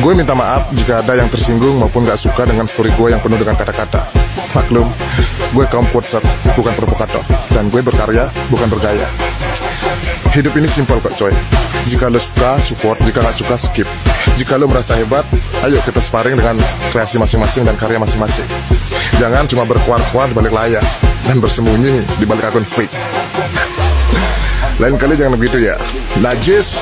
Gue minta maaf jika ada yang tersinggung maupun gak suka dengan story gue yang penuh dengan kata-kata. Maklum, gue kaum quotesar, bukan provokator. Dan gue berkarya, bukan bergaya. Hidup ini simpel kok coy. Jika lo suka, support. Jika gak suka, skip. Jika lo merasa hebat, ayo kita sparring dengan kreasi masing-masing dan karya masing-masing. Jangan cuma berkuar-kuar di balik layar dan bersembunyi di balik akun fake. Lain kali jangan begitu ya. Najis.